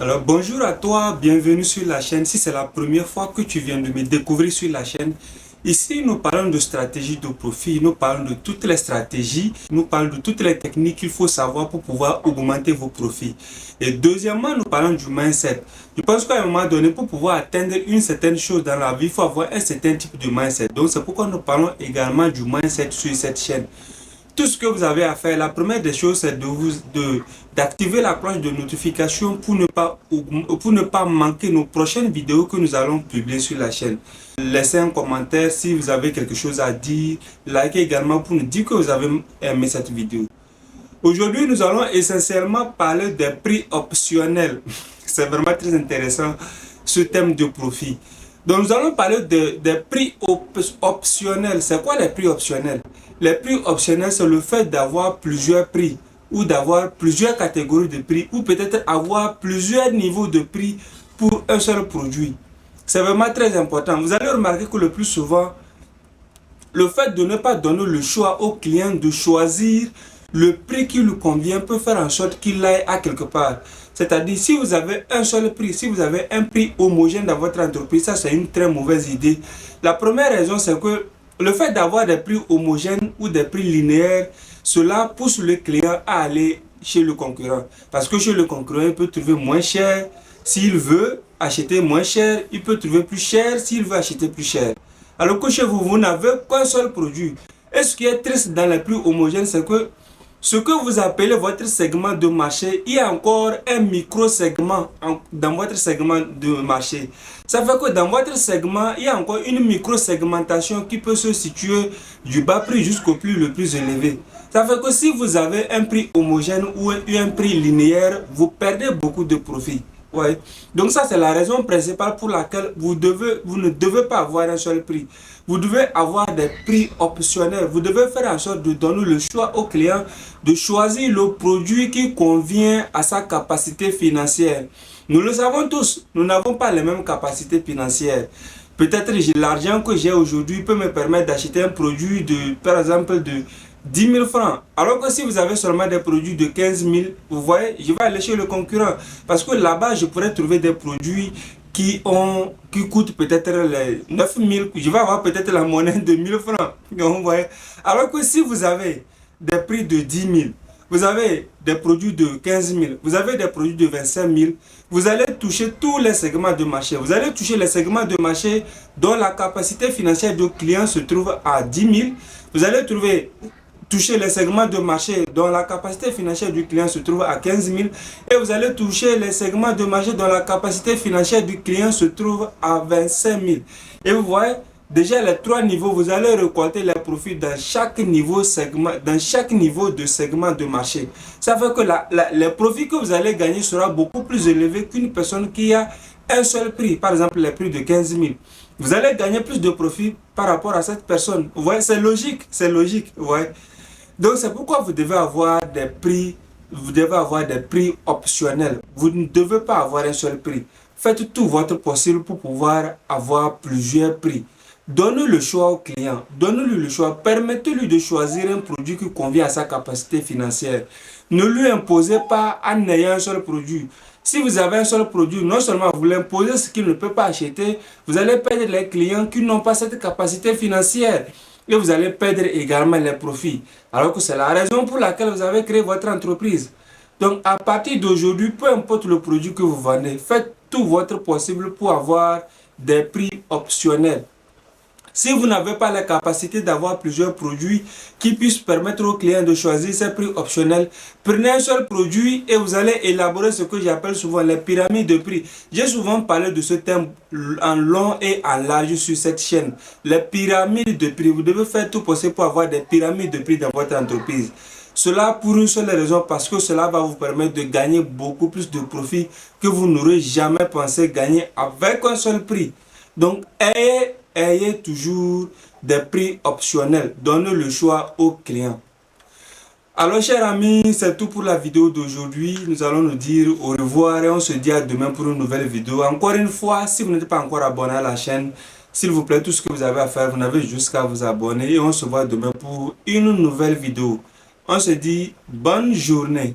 Alors bonjour à toi, bienvenue sur la chaîne. Si c'est la première fois que tu viens de me découvrir sur la chaîne, ici nous parlons de stratégie de profit, nous parlons de toutes les stratégies, nous parlons de toutes les techniques qu'il faut savoir pour pouvoir augmenter vos profits. Et deuxièmement, nous parlons du mindset. Je pense qu'à un moment donné, pour pouvoir atteindre une certaine chose dans la vie, il faut avoir un certain type de mindset. Donc c'est pourquoi nous parlons également du mindset sur cette chaîne. Tout ce que vous avez à faire, la première des choses, c'est d'activer la cloche de notification pour ne pas manquer nos prochaines vidéos que nous allons publier sur la chaîne. Laissez un commentaire si vous avez quelque chose à dire. Likez également pour nous dire que vous avez aimé cette vidéo. Aujourd'hui, nous allons essentiellement parler des prix optionnels. C'est vraiment très intéressant, ce thème de profit. Donc, nous allons parler des prix optionnels. C'est quoi les prix optionnels? Les prix optionnels, c'est le fait d'avoir plusieurs prix ou d'avoir plusieurs catégories de prix ou peut-être avoir plusieurs niveaux de prix pour un seul produit. C'est vraiment très important. Vous allez remarquer que le plus souvent, le fait de ne pas donner le choix au client de choisir le prix qui lui convient peut faire en sorte qu'il aille à quelque part. C'est-à-dire, si vous avez un seul prix, si vous avez un prix homogène dans votre entreprise, ça c'est une très mauvaise idée. La première raison, c'est que le fait d'avoir des prix homogènes ou des prix linéaires, cela pousse le client à aller chez le concurrent. Parce que chez le concurrent, il peut trouver moins cher. S'il veut acheter moins cher, il peut trouver plus cher s'il veut acheter plus cher. Alors que chez vous, vous n'avez qu'un seul produit. Et ce qui est triste dans les prix homogènes, c'est que ce que vous appelez votre segment de marché, il y a encore un micro-segment dans votre segment de marché. Ça fait que dans votre segment, il y a encore une micro-segmentation qui peut se situer du bas prix jusqu'au prix le plus élevé. Ça fait que si vous avez un prix homogène ou un prix linéaire, vous perdez beaucoup de profit. Ouais. Donc ça c'est la raison principale pour laquelle vous ne devez pas avoir un seul prix. Vous devez avoir des prix optionnels. Vous devez faire en sorte de donner le choix au client de choisir le produit qui convient à sa capacité financière. Nous le savons tous, nous n'avons pas les mêmes capacités financières. Peut-être l'argent que j'ai aujourd'hui peut me permettre d'acheter un produit par exemple, de 10 000 francs. Alors que si vous avez seulement des produits de 15 000, vous voyez, je vais aller chez le concurrent. Parce que là-bas, je pourrais trouver des produits qui coûtent peut-être les 9 000. Je vais avoir peut-être la monnaie de 1 000 francs. Donc, vous voyez. Alors que si vous avez des prix de 10 000, vous avez des produits de 15 000, vous avez des produits de 25 000, vous allez toucher tous les segments de marché. Vous allez toucher les segments de marché dont la capacité financière du client se trouve à 10 000. Vous allez toucher les segments de marché dont la capacité financière du client se trouve à 15 000 et vous allez toucher les segments de marché dont la capacité financière du client se trouve à 25 000. Et vous voyez, déjà les trois niveaux, vous allez récolter les profits dans chaque niveau de segment de marché. Ça fait que les profits que vous allez gagner sera beaucoup plus élevé qu'une personne qui a un seul prix, par exemple les prix de 15 000. Vous allez gagner plus de profits par rapport à cette personne. Vous voyez, c'est logique, vous voyez. Donc c'est pourquoi vous devez avoir des prix optionnels. Vous ne devez pas avoir un seul prix. Faites tout votre possible pour pouvoir avoir plusieurs prix. Donnez le choix au client. Donnez-lui le choix. Permettez-lui de choisir un produit qui convient à sa capacité financière. Ne lui imposez pas en ayant un seul produit. Si vous avez un seul produit, non seulement vous l'imposez ce qu'il ne peut pas acheter, vous allez perdre les clients qui n'ont pas cette capacité financière. Et vous allez perdre également les profits. Alors que c'est la raison pour laquelle vous avez créé votre entreprise. Donc à partir d'aujourd'hui, peu importe le produit que vous vendez, faites tout votre possible pour avoir des prix optionnels. Si vous n'avez pas la capacité d'avoir plusieurs produits qui puissent permettre aux clients de choisir ces prix optionnels, prenez un seul produit et vous allez élaborer ce que j'appelle souvent les pyramides de prix. J'ai souvent parlé de ce thème en long et en large sur cette chaîne. Les pyramides de prix, vous devez faire tout possible pour avoir des pyramides de prix dans votre entreprise. Cela pour une seule raison, parce que cela va vous permettre de gagner beaucoup plus de profits que vous n'aurez jamais pensé gagner avec un seul prix. Donc, ayez toujours des prix optionnels. Donnez le choix aux clients. Alors, chers amis, c'est tout pour la vidéo d'aujourd'hui. Nous allons nous dire au revoir et on se dit à demain pour une nouvelle vidéo. Encore une fois, si vous n'êtes pas encore abonné à la chaîne, s'il vous plaît, tout ce que vous avez à faire, vous n'avez juste qu'à vous abonner et on se voit demain pour une nouvelle vidéo. On se dit bonne journée.